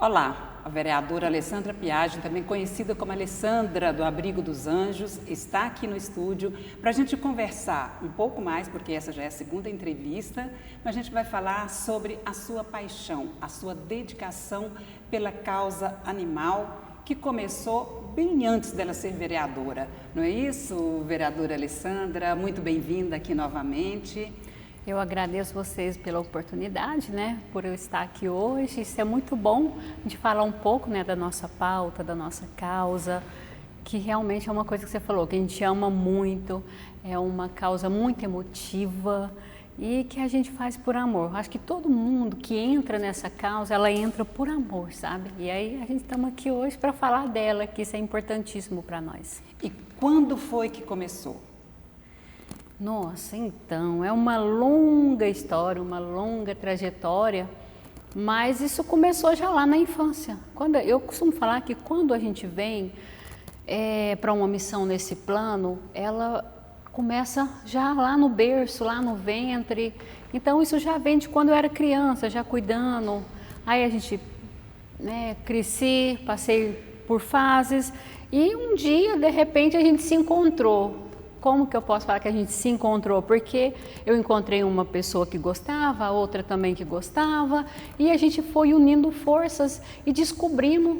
Olá, a vereadora Alessandra Piaggi, também conhecida como Alessandra do Abrigo dos Anjos, está aqui no estúdio para a gente conversar um pouco mais, porque essa já é a segunda entrevista, mas a gente vai falar sobre a sua paixão, a sua dedicação pela causa animal, que começou bem antes dela ser vereadora. Não é isso, vereadora Alessandra? Muito bem-vinda aqui novamente. Eu agradeço vocês pela oportunidade, por eu estar aqui hoje. Isso é muito bom de falar um pouco, da nossa pauta, da nossa causa, que realmente é uma coisa que você falou, que a gente ama muito, é uma causa muito emotiva e que a gente faz por amor. Acho que todo mundo que entra nessa causa, ela entra por amor, sabe? E aí a gente estamos aqui hoje para falar dela, que isso é importantíssimo para nós. E quando foi que começou? Nossa, então, é uma longa história, uma longa trajetória, mas isso começou já lá na infância. Eu costumo falar que quando a gente vem para uma missão nesse plano, ela começa já lá no berço, lá no ventre. Então, isso já vem de quando eu era criança, já cuidando. Aí a gente cresci, passei por fases e um dia, de repente, a gente se encontrou. Como que eu posso falar que a gente se encontrou? Porque eu encontrei uma pessoa que gostava, outra também que gostava, e a gente foi unindo forças e descobrimos,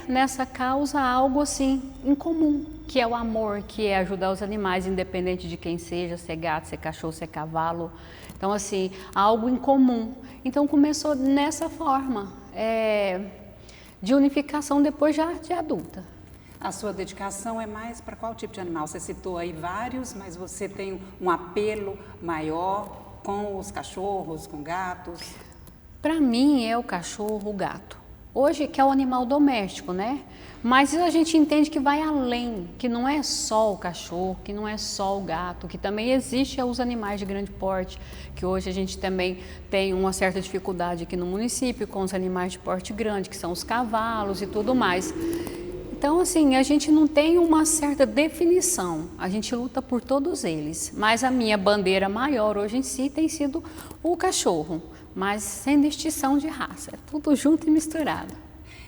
nessa causa algo assim em comum, que é o amor, que é ajudar os animais, independente de quem seja, se é gato, se é cachorro, se é cavalo. Então, assim, algo em comum. Então, começou nessa forma de unificação depois já de adulta. A sua dedicação é mais para qual tipo de animal? Você citou aí vários, mas você tem um apelo maior com os cachorros, com gatos? Para mim é o cachorro, o gato. Hoje que é o animal doméstico, Mas a gente entende que vai além, que não é só o cachorro, que não é só o gato, que também existe os animais de grande porte, que hoje a gente também tem uma certa dificuldade aqui no município com os animais de porte grande, que são os cavalos e tudo mais. Então, assim, a gente não tem uma certa definição, a gente luta por todos eles, mas a minha bandeira maior hoje em si tem sido o cachorro, mas sem distinção de raça, é tudo junto e misturado.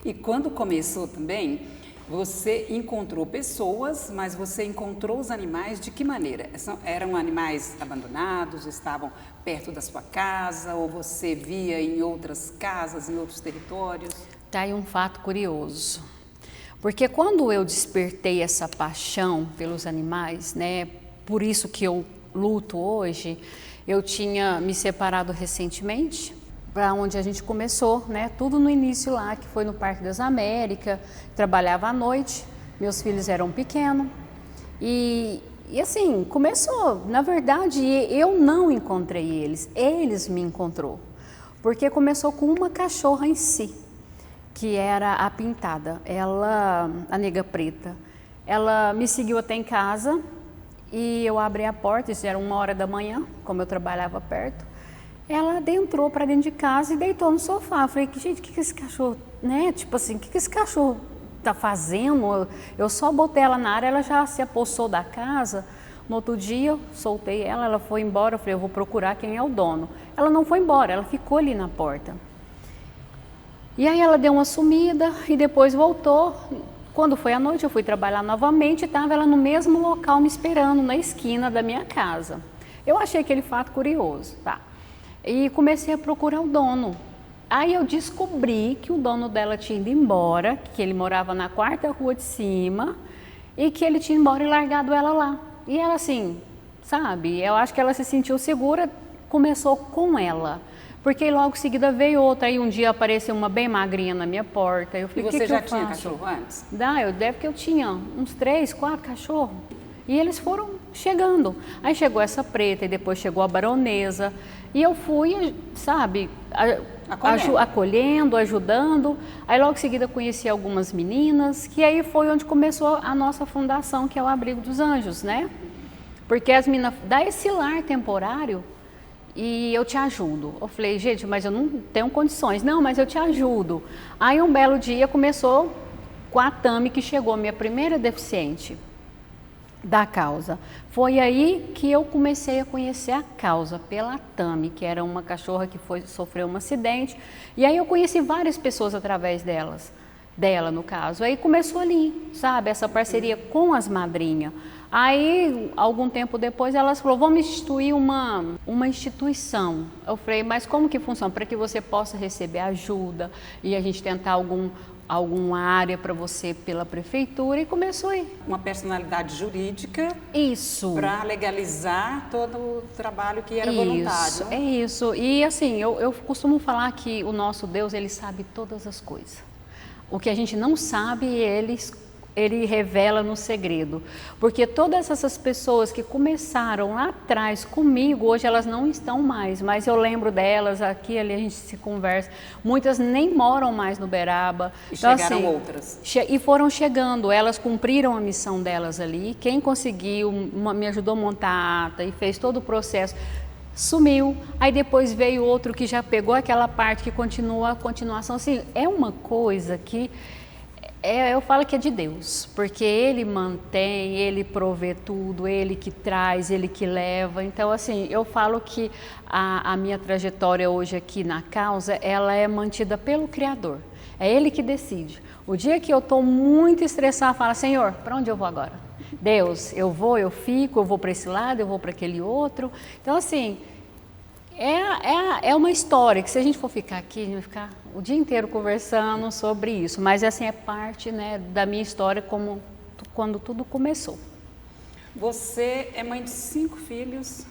E quando começou também, você encontrou pessoas, mas você encontrou os animais de que maneira? Eram animais abandonados, estavam perto da sua casa, ou você via em outras casas, em outros territórios? Tá aí um fato curioso. Porque quando eu despertei essa paixão pelos animais, por isso que eu luto hoje, eu tinha me separado recentemente, para onde a gente começou, tudo no início lá, que foi no Parque das Américas, trabalhava à noite, meus filhos eram pequenos, e assim, começou, na verdade, eu não encontrei eles me encontrou, porque começou com uma cachorra em si, que era a Pintada, a nega preta. Ela me seguiu até em casa e eu abri a porta, isso era 1h da manhã, como eu trabalhava perto. Ela adentrou para dentro de casa e deitou no sofá. Eu falei, gente, o que esse cachorro, Tipo assim, o que esse cachorro tá fazendo? Eu só botei ela na área, ela já se apossou da casa. No outro dia, eu soltei ela foi embora. Eu falei, eu vou procurar quem é o dono. Ela não foi embora, ela ficou ali na porta. E aí ela deu uma sumida e depois voltou. Quando foi à noite eu fui trabalhar novamente e estava ela no mesmo local me esperando, na esquina da minha casa. Eu achei aquele fato curioso, tá? E comecei a procurar o dono. Aí eu descobri que o dono dela tinha ido embora, que ele morava na 4ª rua de cima e que ele tinha ido embora e largado ela lá. E ela assim, sabe, eu acho que ela se sentiu segura, começou com ela. Porque logo em seguida veio outra, aí um dia apareceu uma bem magrinha na minha porta. Eu falei, e você já eu tinha faço? cachorro antes? Deve que eu tinha uns 3, 4 cachorros. E eles foram chegando. Aí chegou essa preta e depois chegou a baronesa. E eu fui, sabe, acolhendo, ajudando. Aí logo em seguida conheci algumas meninas, que aí foi onde começou a nossa fundação, que é o Abrigo dos Anjos, Porque as meninas dá esse lar temporário e eu te ajudo. Eu falei, gente, mas eu não tenho condições. Não, mas eu te ajudo. Aí um belo dia começou com a Tami, que chegou, minha primeira deficiente. da causa. Foi aí que eu comecei a conhecer a causa, pela Tami, que era uma cachorra que sofreu um acidente, e aí eu conheci várias pessoas através dela no caso. Aí começou ali, sabe, essa parceria com as madrinhas. Aí, algum tempo depois, elas falaram, vamos instituir uma instituição. Eu falei, mas como que funciona? Para que você possa receber ajuda e a gente tentar alguma área para você pela prefeitura, e começou aí. Uma personalidade jurídica. Isso. Para legalizar todo o trabalho que era voluntário. É isso. E assim, eu costumo falar que o nosso Deus, ele sabe todas as coisas. O que a gente não sabe, ele revela no segredo, porque todas essas pessoas que começaram lá atrás comigo, hoje elas não estão mais, mas eu lembro delas, aqui ali a gente se conversa, muitas nem moram mais no Uberaba. E então, chegaram assim, outras. E foram chegando, elas cumpriram a missão delas ali, quem conseguiu, me ajudou a montar a ata e fez todo o processo, sumiu, aí depois veio outro que já pegou aquela parte que continua a continuação, assim, é uma coisa que eu falo que é de Deus, porque Ele mantém, Ele provê tudo, Ele que traz, Ele que leva. Então, assim, eu falo que a minha trajetória hoje aqui na causa, ela é mantida pelo Criador. É Ele que decide. O dia que eu estou muito estressada, eu falo, Senhor, para onde eu vou agora? Deus, eu fico, eu vou para esse lado, eu vou para aquele outro. Então, assim, é uma história que se a gente for ficar aqui, a gente vai ficar o dia inteiro conversando sobre isso, mas assim é parte, né, da minha história quando tudo começou. Você é mãe de 5 filhos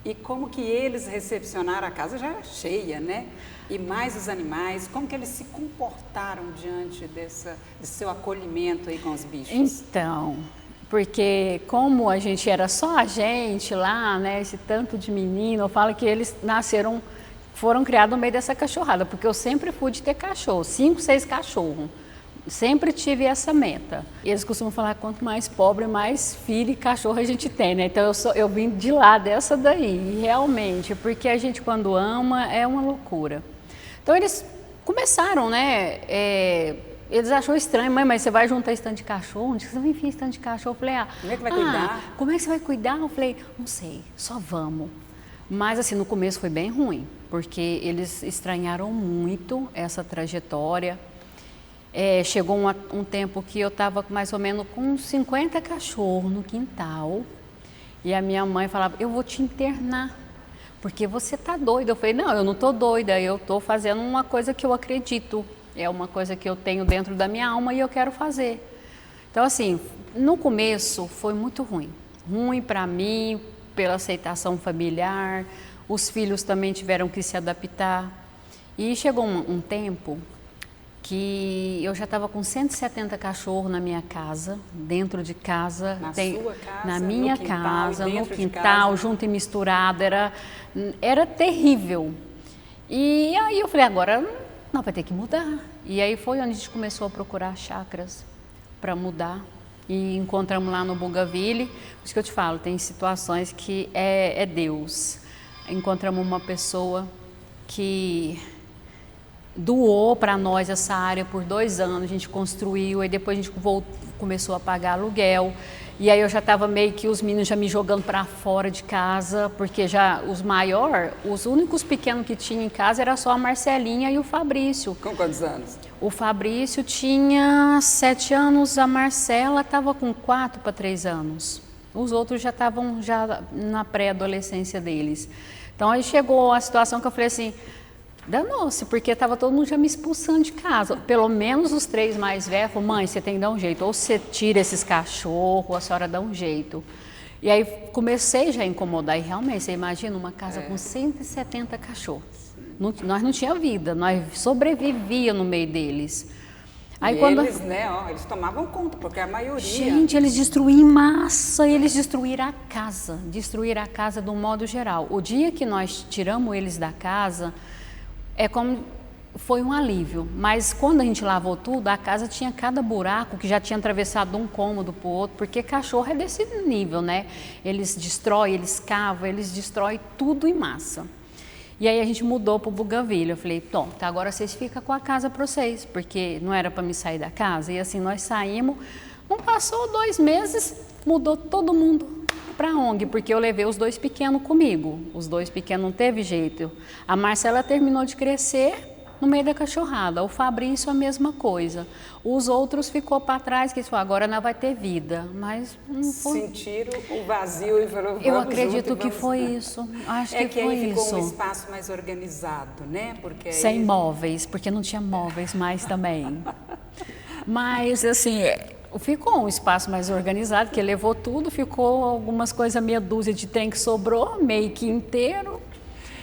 e como que eles recepcionaram a casa já cheia, né? E mais os animais, como que eles se comportaram diante desse seu acolhimento aí com os bichos? Então, porque como a gente era só a gente lá, né, esse tanto de menino, eu falo que eles foram criados no meio dessa cachorrada, porque eu sempre fui de ter cachorro, 5, 6 cachorros, sempre tive essa meta. E eles costumam falar, quanto mais pobre, mais filho e cachorro a gente tem, né, então eu vim de lá dessa daí, realmente, porque a gente quando ama é uma loucura. Então eles começaram, né, eles achou estranho, mãe, mas você vai juntar esse tanto de cachorro? Onde você vai enfiar esse tanto de cachorro? Eu falei, como é que vai cuidar? Como é que você vai cuidar? Eu falei, não sei, só vamos. Mas assim, no começo foi bem ruim, porque eles estranharam muito essa trajetória. Chegou um tempo que eu estava mais ou menos com 50 cachorros no quintal, e a minha mãe falava, eu vou te internar, porque você tá doida. Eu falei, não, eu não tô doida, eu tô fazendo uma coisa que eu acredito. É uma coisa que eu tenho dentro da minha alma e eu quero fazer. Então, assim, no começo foi muito ruim. Ruim para mim, pela aceitação familiar. Os filhos também tiveram que se adaptar. E chegou um tempo que eu já estava com 170 cachorros na minha casa, dentro de casa. Na sua casa? Na minha no quintal, casa, no quintal, junto e misturado. Era terrível. E aí eu falei, agora não, vai ter que mudar. E aí foi onde a gente começou a procurar chácaras para mudar. E encontramos lá no Bougainville. Por isso que eu te falo, tem situações que é Deus. Encontramos uma pessoa que doou para nós essa área por 2 anos. A gente construiu, e depois a gente começou a pagar aluguel. E aí eu já estava meio que os meninos já me jogando para fora de casa, porque já os únicos pequenos que tinha em casa era só a Marcelinha e o Fabrício. Com quantos anos? O Fabrício tinha 7 anos, a Marcela estava com 4 para 3 anos. Os outros já estavam na pré-adolescência deles. Então aí chegou a situação que eu falei assim, danou-se, porque estava todo mundo já me expulsando de casa. Pelo menos os 3 mais velhos falaram, mãe, você tem que dar um jeito. Ou você tira esses cachorros, ou a senhora dá um jeito. E aí comecei já a incomodar. E realmente, você imagina uma casa com 170 cachorros. Nós não tínhamos vida, nós sobrevivíamos no meio deles. Aí eles, né, eles tomavam conta, porque a maioria... Gente, eles destruíram em massa, eles destruíram a casa de um modo geral. O dia que nós tiramos eles da casa... foi um alívio, mas quando a gente lavou tudo, a casa tinha cada buraco que já tinha atravessado um cômodo para o outro, porque cachorro é desse nível, né? Eles destroem, eles cavam, eles destroem tudo em massa. E aí a gente mudou para o Bougainville. Eu falei, tá, agora vocês ficam com a casa para vocês, porque não era para me sair da casa. E assim nós saímos, não passou 2 meses, mudou todo mundo para a ONG, porque eu levei os 2 pequenos comigo. Os 2 pequenos não teve jeito. A Marcela terminou de crescer no meio da cachorrada, o Fabrício a mesma coisa. Os outros ficou para trás, que falou, agora não vai ter vida, mas não foi. Sentiram o vazio e falaram, eu acredito que foi isso, acho que foi aí ficou isso. um espaço mais organizado, né? Porque sem móveis, porque não tinha móveis mais também. Mas assim, ficou um espaço mais organizado, que levou tudo, ficou algumas coisas, meia dúzia de trem que sobrou, meio que inteiro.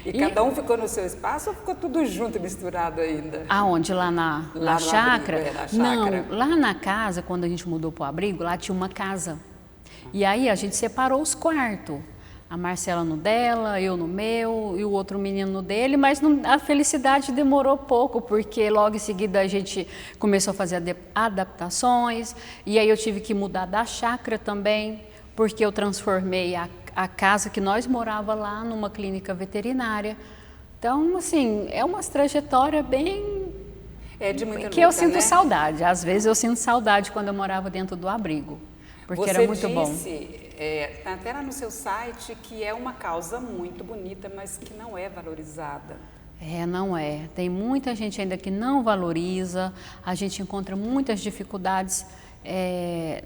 E cada um ficou no seu espaço ou ficou tudo junto, misturado ainda? Aonde? Lá na chácara? Abrigo, na chácara? Não, lá na casa, quando a gente mudou para o abrigo, lá tinha uma casa. E aí a gente separou os quartos. A Marcela no dela, eu no meu e o outro menino no dele, mas a felicidade demorou pouco, porque logo em seguida a gente começou a fazer adaptações, e aí eu tive que mudar da chácara também, porque eu transformei a casa que nós morava lá numa clínica veterinária. Então, assim, é uma trajetória bem... de muita que eu luta, sinto né? saudade. Às vezes eu sinto saudade quando eu morava dentro do abrigo, porque era muito bom. Você disse, até lá no seu site, que é uma causa muito bonita, mas que não é valorizada. Não é. Tem muita gente ainda que não valoriza, a gente encontra muitas dificuldades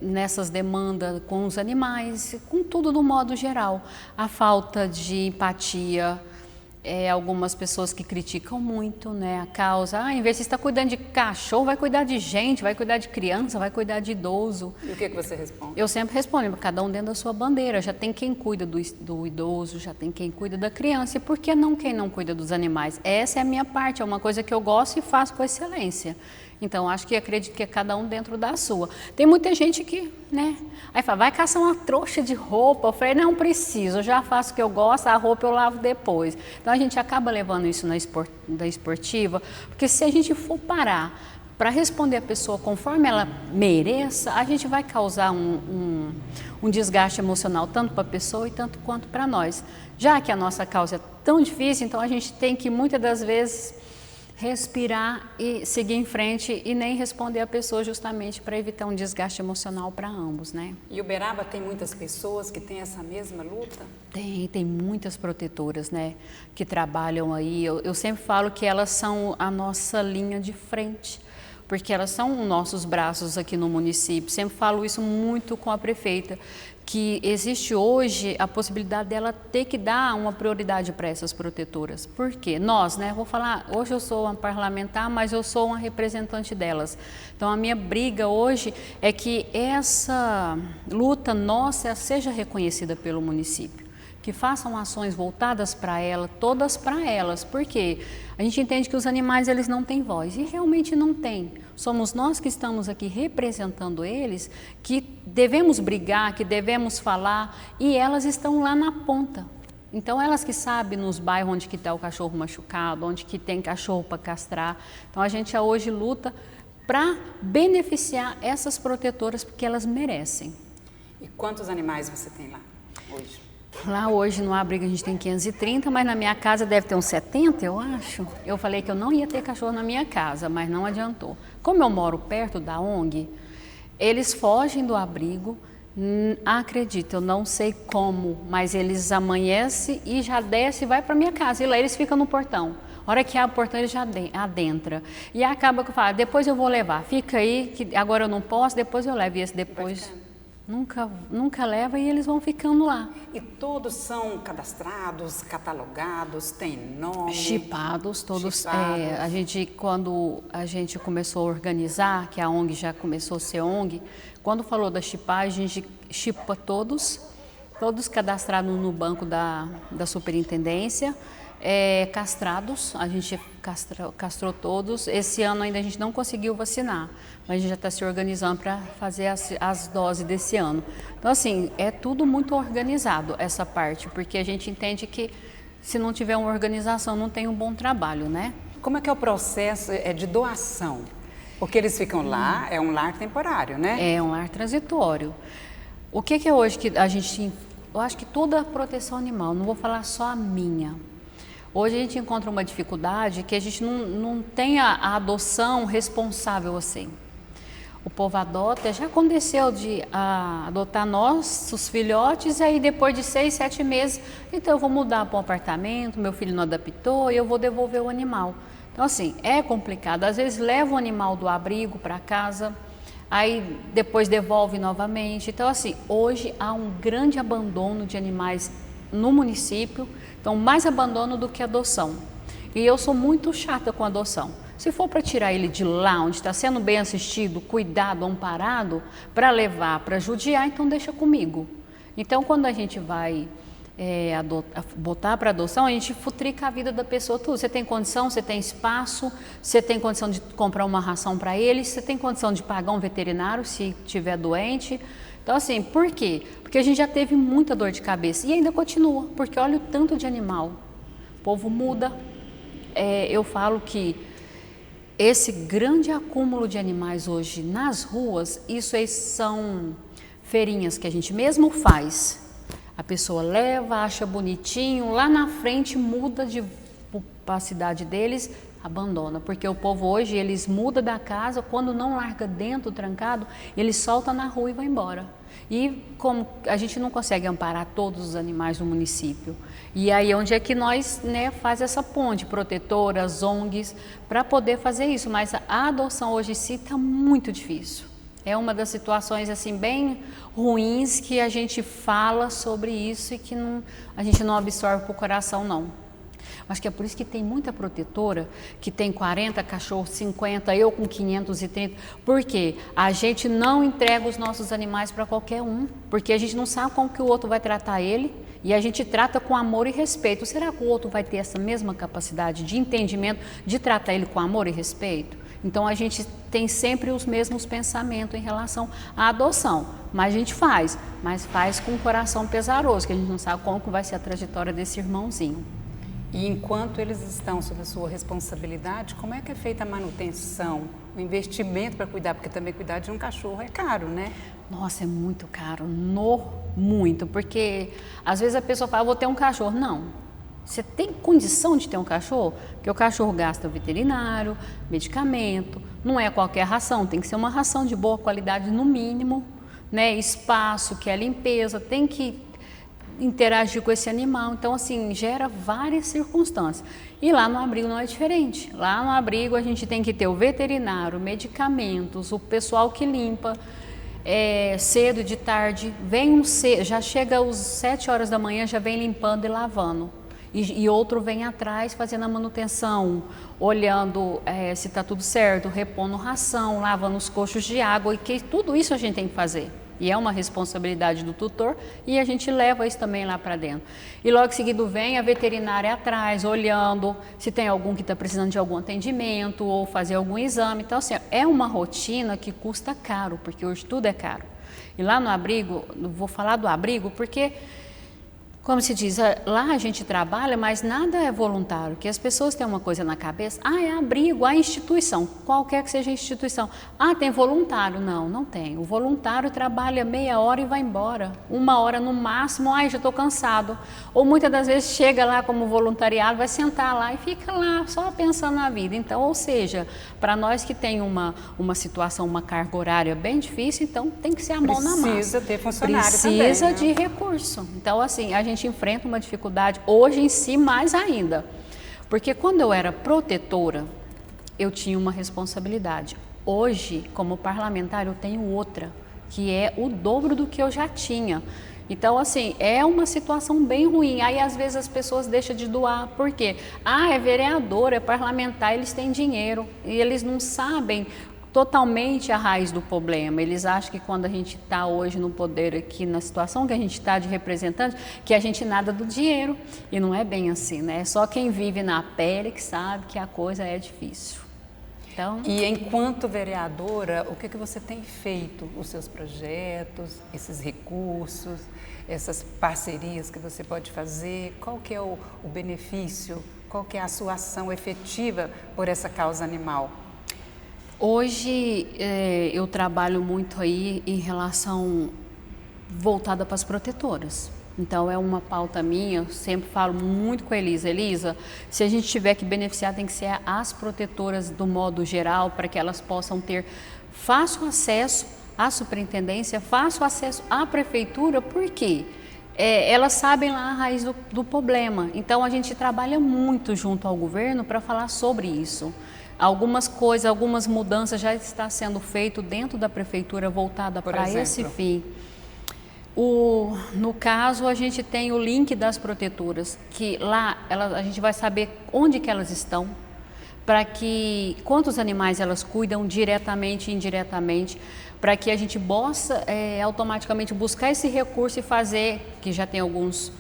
nessas demandas com os animais, com tudo do modo geral. A falta de empatia, algumas pessoas que criticam muito, né, a causa. Em vez de você estar cuidando de cachorro, vai cuidar de gente, vai cuidar de criança, vai cuidar de idoso. E o que você responde? Eu sempre respondo, cada um dentro da sua bandeira. Já tem quem cuida do idoso, já tem quem cuida da criança. E por que não quem não cuida dos animais? Essa é a minha parte, é uma coisa que eu gosto e faço com excelência. Então, acredito que é cada um dentro da sua. Tem muita gente que, né? Aí fala, vai caçar uma trouxa de roupa. Eu falei, não preciso, eu já faço o que eu gosto, a roupa eu lavo depois. Então, a gente acaba levando isso da esportiva, porque se a gente for parar para responder a pessoa conforme ela mereça, a gente vai causar um desgaste emocional, tanto para a pessoa e tanto quanto para nós. Já que a nossa causa é tão difícil, então a gente tem que, muitas das vezes, respirar e seguir em frente e nem responder a pessoa, justamente para evitar um desgaste emocional para ambos, né? E Uberaba tem muitas pessoas que têm essa mesma luta? Tem muitas protetoras, né, que trabalham aí. Eu sempre falo que elas são a nossa linha de frente, porque elas são nossos braços aqui no município. Sempre falo isso muito com a prefeita, que existe hoje a possibilidade dela ter que dar uma prioridade para essas protetoras. Por quê? Nós, né? Vou falar, hoje eu sou uma parlamentar, mas eu sou uma representante delas. Então, a minha briga hoje é que essa luta nossa seja reconhecida pelo município, que façam ações voltadas para ela, todas para elas, porque a gente entende que os animais eles não têm voz, e realmente não têm. Somos nós que estamos aqui representando eles, que devemos brigar, que devemos falar, e elas estão lá na ponta. Então, elas que sabem nos bairros onde que está o cachorro machucado, onde que tem cachorro para castrar. Então, a gente hoje luta para beneficiar essas protetoras, porque elas merecem. E quantos animais você tem lá hoje? Lá hoje no abrigo a gente tem 530, mas na minha casa deve ter uns 70, eu acho. Eu falei que eu não ia ter cachorro na minha casa, mas não adiantou. Como eu moro perto da ONG, eles fogem do abrigo, acredito, eu não sei como, mas eles amanhecem e já descem e vai para minha casa. E lá eles ficam no portão. A hora que abre o portão, eles já adentram. E acaba que eu falo, depois eu vou levar. Fica aí, que agora eu não posso, depois eu levo. E esse depois... Nunca leva e eles vão ficando lá. E todos são cadastrados, catalogados, têm nome? Chipados, todos. Chipados. Quando a gente começou a organizar, que a ONG já começou a ser ONG, quando falou da chipagem, a gente chipa todos cadastrados no banco da superintendência. Castrados, a gente castrou todos. Esse ano ainda a gente não conseguiu vacinar, mas a gente já está se organizando para fazer as doses desse ano. Então, assim, é tudo muito organizado essa parte, porque a gente entende que se não tiver uma organização, não tem um bom trabalho, né? Como é que é o processo de doação? Porque eles ficam lá, é um lar temporário, né? É um lar transitório. O que é hoje que a gente... Eu acho que toda a proteção animal, não vou falar só a minha. Hoje a gente encontra uma dificuldade que a gente não tem a adoção responsável assim. O povo adota, já aconteceu de adotar nossos filhotes, e aí depois de 6, 7 meses, então eu vou mudar para um apartamento, meu filho não adaptou e eu vou devolver o animal. Então assim, é complicado, às vezes leva o animal do abrigo para casa, aí depois devolve novamente. Então assim, hoje há um grande abandono de animais no município, então mais abandono do que adoção. E eu sou muito chata com adoção. Se for para tirar ele de lá, onde está sendo bem assistido, cuidado, amparado, para levar, para judiar, então deixa comigo. Então, quando a gente vai botar para adoção, a gente futrica a vida da pessoa tudo. Você tem condição, você tem espaço, você tem condição de comprar uma ração para ele, você tem condição de pagar um veterinário se estiver doente. Então, assim, por quê? Porque a gente já teve muita dor de cabeça e ainda continua, porque olha o tanto de animal. O povo muda. Eu falo que esse grande acúmulo de animais hoje nas ruas, isso aí são feirinhas que a gente mesmo faz. A pessoa leva, acha bonitinho, lá na frente muda para a cidade deles, abandona. Porque o povo hoje, eles mudam da casa, quando não larga dentro, trancado, eles soltam na rua e vão embora. E como a gente não consegue amparar todos os animais do município, e aí onde é que nós faz essa ponte, protetoras, ONGs, para poder fazer isso, mas a adoção hoje em si está muito difícil. É uma das situações assim bem ruins que a gente fala sobre isso e que a gente não absorve para o coração não. Acho que é por isso que tem muita protetora que tem 40 cachorros, 50, eu com 530, porque a gente não entrega os nossos animais para qualquer um, porque a gente não sabe como que o outro vai tratar ele e a gente trata com amor e respeito. Será que o outro vai ter essa mesma capacidade de entendimento, de tratar ele com amor e respeito? Então a gente tem sempre os mesmos pensamentos em relação à adoção, mas a gente faz, mas faz com o coração pesaroso, que a gente não sabe como que vai ser a trajetória desse irmãozinho. E enquanto eles estão sob a sua responsabilidade, como é que é feita a manutenção, o investimento para cuidar? Porque também cuidar de um cachorro é caro, né? Nossa, é muito caro, muito, porque às vezes a pessoa fala, vou ter um cachorro. Não, você tem condição de ter um cachorro? Porque o cachorro gasta veterinário, medicamento, não é qualquer ração, tem que ser uma ração de boa qualidade no mínimo, né? Espaço, que é limpeza, tem que interagir com esse animal, então assim, gera várias circunstâncias. E lá no abrigo não é diferente. Lá no abrigo a gente tem que ter o veterinário, medicamentos, o pessoal que limpa, cedo, de tarde, já chega às 7 horas da manhã, já vem limpando e lavando. E outro vem atrás fazendo a manutenção, olhando se está tudo certo, repondo ração, lavando os coxos de água, e que tudo isso a gente tem que fazer. E é uma responsabilidade do tutor e a gente leva isso também lá para dentro. E logo em seguida vem a veterinária atrás, olhando se tem algum que está precisando de algum atendimento ou fazer algum exame. Então, assim, é uma rotina que custa caro, porque hoje tudo é caro. E lá no abrigo, vou falar do abrigo porque, como se diz, lá a gente trabalha, mas nada é voluntário, que as pessoas têm uma coisa na cabeça, é abrigo, instituição, qualquer que seja a instituição. Tem voluntário? Não, não tem. O voluntário trabalha meia hora e vai embora, 1 hora no máximo, já estou cansado. Ou muitas das vezes chega lá como voluntariado, vai sentar lá e fica lá só pensando na vida. Então, ou seja, para nós que tem uma situação, uma carga horária bem difícil, então tem que ser a mão na massa. Precisa ter funcionário também, Precisa de recurso. Então, assim, a gente enfrenta uma dificuldade hoje em si mais ainda, porque quando eu era protetora eu tinha uma responsabilidade. Hoje, como parlamentar, eu tenho outra, que é o dobro do que eu já tinha. Então, assim, é uma situação bem ruim. Aí, às vezes, as pessoas deixam de doar. Por quê? É vereador, é parlamentar, eles têm dinheiro e eles não sabem totalmente a raiz do problema. Eles acham que quando a gente está hoje no poder aqui, na situação que a gente está de representante, que a gente nada do dinheiro. E não é bem assim, né? É só quem vive na pele que sabe que a coisa é difícil. Então... E enquanto vereadora, o que você tem feito? Os seus projetos, esses recursos, essas parcerias que você pode fazer? Qual que é o benefício? Qual que é a sua ação efetiva por essa causa animal? Hoje eu trabalho muito aí em relação voltada para as protetoras. Então é uma pauta minha, eu sempre falo muito com a Elisa. Elisa, se a gente tiver que beneficiar, tem que ser as protetoras do modo geral, para que elas possam ter fácil acesso à superintendência, fácil acesso à prefeitura, por quê? Elas sabem lá a raiz do problema. Então, a gente trabalha muito junto ao governo para falar sobre isso. Algumas coisas, algumas mudanças já está sendo feito dentro da prefeitura voltada para esse fim. No caso, a gente tem o link das protetoras, que lá a gente vai saber onde que elas estão, para que quantos animais elas cuidam diretamente e indiretamente, para que a gente possa automaticamente buscar esse recurso e fazer, que já tem alguns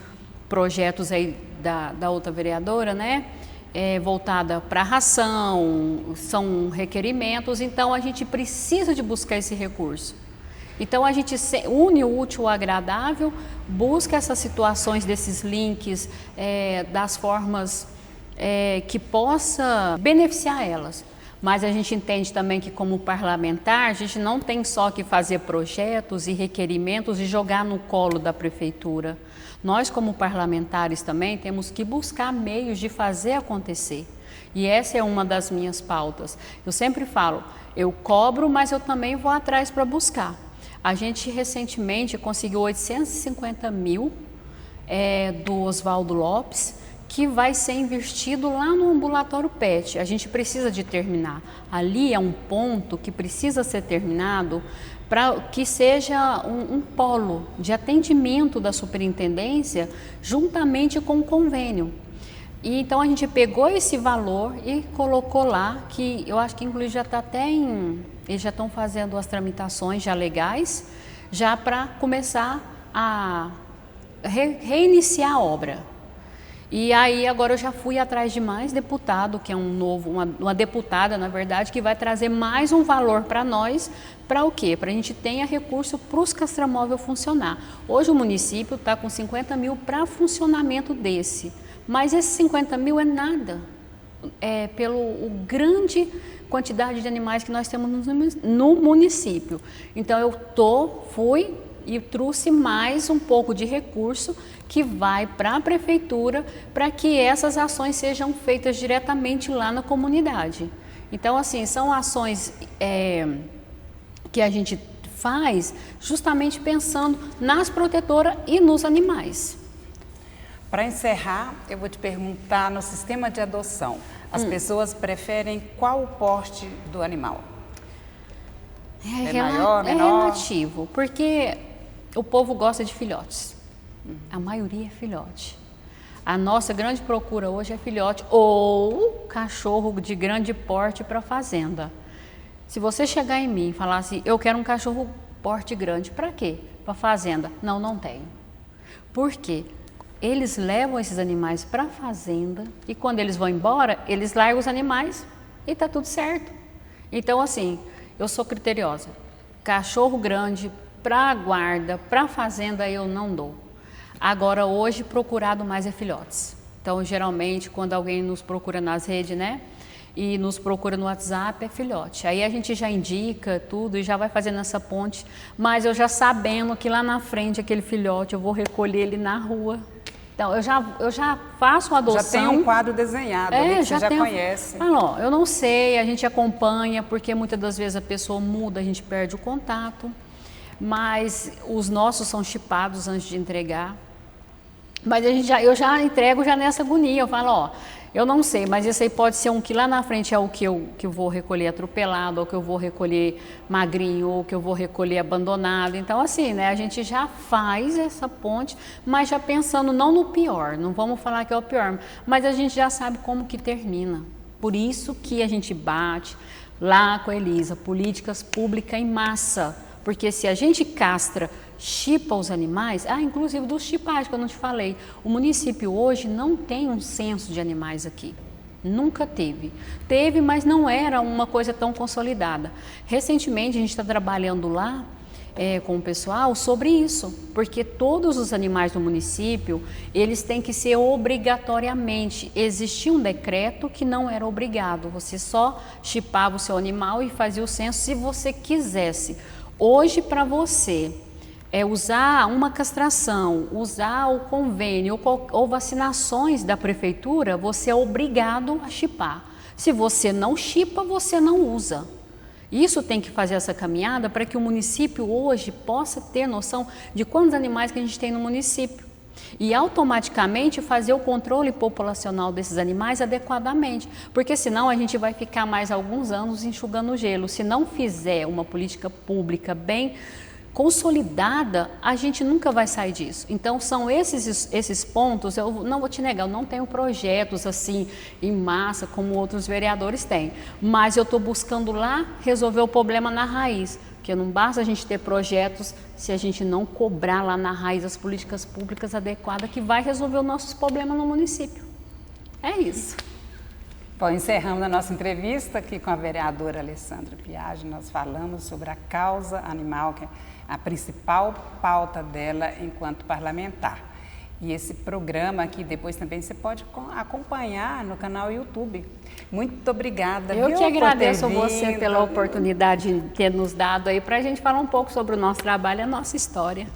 projetos aí da outra vereadora, né? Voltada para ração, são requerimentos, então a gente precisa de buscar esse recurso. Então a gente une o útil ao agradável, busca essas situações desses links, das formas que possa beneficiar elas. Mas a gente entende também que, como parlamentar, a gente não tem só que fazer projetos e requerimentos e jogar no colo da prefeitura. Nós, como parlamentares, também temos que buscar meios de fazer acontecer. E essa é uma das minhas pautas. Eu sempre falo, eu cobro, mas eu também vou atrás para buscar. A gente recentemente conseguiu 850 mil do Oswaldo Lopes, que vai ser investido lá no ambulatório PET. A gente precisa de terminar. Ali é um ponto que precisa ser terminado para que seja um polo de atendimento da superintendência juntamente com o convênio. E então a gente pegou esse valor e colocou lá, que eu acho que inclusive já está até eles já estão fazendo as tramitações já legais, já para começar a reiniciar a obra. E aí agora eu já fui atrás de mais deputado, que é uma deputada, na verdade, que vai trazer mais um valor para nós, para o quê? Para a gente tenha recurso para os castramóveis funcionar. Hoje o município está com 50 mil para funcionamento desse, mas esses 50 mil é nada, pelo grande quantidade de animais que nós temos no município. Então eu fui e trouxe mais um pouco de recurso que vai para a prefeitura para que essas ações sejam feitas diretamente lá na comunidade. Então, assim, são ações que a gente faz justamente pensando nas protetoras e nos animais. Para encerrar, eu vou te perguntar, no sistema de adoção, as pessoas preferem qual o porte do animal? Maior, menor? É relativo, porque o povo gosta de filhotes. A maioria é filhote. A nossa grande procura hoje é filhote ou cachorro de grande porte para fazenda. Se você chegar em mim e falar assim, eu quero um cachorro porte grande, para quê? Para fazenda? Não, não tenho. Por quê? Eles levam esses animais para a fazenda e quando eles vão embora, eles largam os animais e está tudo certo. Então, assim, eu sou criteriosa. Cachorro grande para guarda, para fazenda eu não dou. Agora, hoje, procurado mais é filhotes. Então, geralmente, quando alguém nos procura nas redes, né? E nos procura no WhatsApp, é filhote. Aí a gente já indica tudo e já vai fazendo essa ponte. Mas eu já sabendo que lá na frente, aquele filhote, eu vou recolher ele na rua. Então, eu já faço a adoção. Já tem um quadro desenhado ali que você já conhece. Eu não sei, a gente acompanha, porque muitas das vezes a pessoa muda, a gente perde o contato. Mas os nossos são chipados antes de entregar. Mas eu já entrego já nessa agonia, eu falo, eu não sei, mas esse aí pode ser um que lá na frente é o que eu vou recolher atropelado, ou que eu vou recolher magrinho, ou que eu vou recolher abandonado. Então, assim, né, a gente já faz essa ponte, mas já pensando não no pior, não vamos falar que é o pior, mas a gente já sabe como que termina. Por isso que a gente bate lá com a Elisa, políticas públicas em massa, porque se a gente castra, chipa os animais, inclusive dos chipagens que eu não te falei, o município hoje não tem um censo de animais aqui, nunca teve. Teve, mas não era uma coisa tão consolidada. Recentemente a gente está trabalhando lá com o pessoal sobre isso, porque todos os animais do município, eles têm que ser obrigatoriamente, existia um decreto que não era obrigado, você só chipava o seu animal e fazia o censo se você quisesse. Hoje, para você usar uma castração, usar o convênio ou vacinações da prefeitura, você é obrigado a chipar. Se você não chipa, você não usa. Isso tem que fazer essa caminhada para que o município hoje possa ter noção de quantos animais que a gente tem no município. E automaticamente fazer o controle populacional desses animais adequadamente, porque senão a gente vai ficar mais alguns anos enxugando gelo. Se não fizer uma política pública bem consolidada, a gente nunca vai sair disso. Então são esses pontos. Eu não vou te negar, eu não tenho projetos assim em massa como outros vereadores têm, mas eu estou buscando lá resolver o problema na raiz. Porque não basta a gente ter projetos se a gente não cobrar lá na raiz as políticas públicas adequadas que vai resolver os nossos problemas no município. É isso. Bom, encerramos a nossa entrevista aqui com a vereadora Alessandra Piaggi. Nós falamos sobre a causa animal, que é a principal pauta dela enquanto parlamentar. E esse programa aqui depois também você pode acompanhar no canal YouTube. Muito obrigada. Eu que agradeço a você pela oportunidade de ter nos dado aí para a gente falar um pouco sobre o nosso trabalho e a nossa história.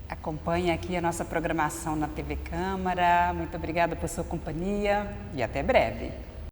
Acompanhe aqui a nossa programação na TV Câmara. Muito obrigada por sua companhia e até breve.